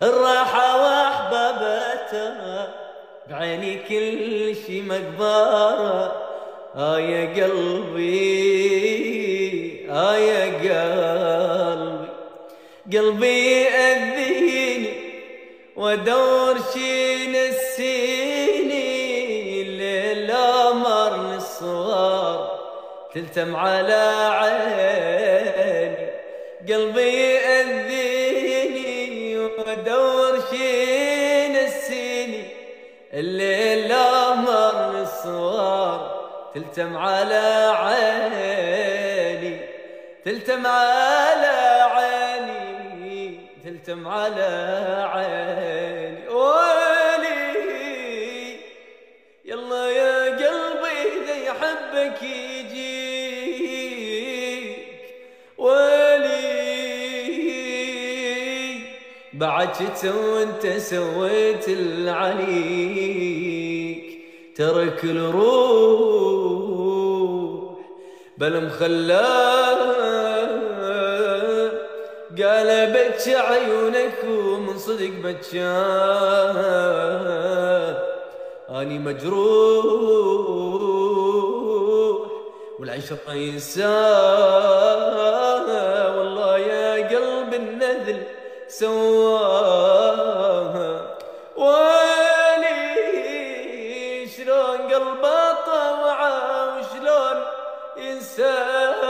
الراحة واحبابتها بعيني كل شي مقبارة. يا قلبي يا قلبي، قلبي يأذيني وادور شي نسيني. الليل مرني الصوار تلتم على عيني. قلبي يأذيني وادور شي نسيني. الليل مرني الصوار تلتم على عيني. تلتم على عيني، تلتم على عيني. ويلي يلا يا قلبي إذا يحبك يجيك. ويلي بعد شت وانت سويت العليك. ترك الروح بل مخلاه، قلبت عيونك ومن صدق بتشاه. اني مجروح والعشق ينساه. والله يا قلب النذل سواها. ويلي شلون قلبه طوعه وشلون ينساه.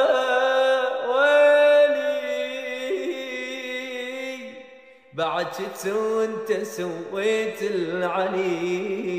ويلي بعد شت وانت سويت العليك.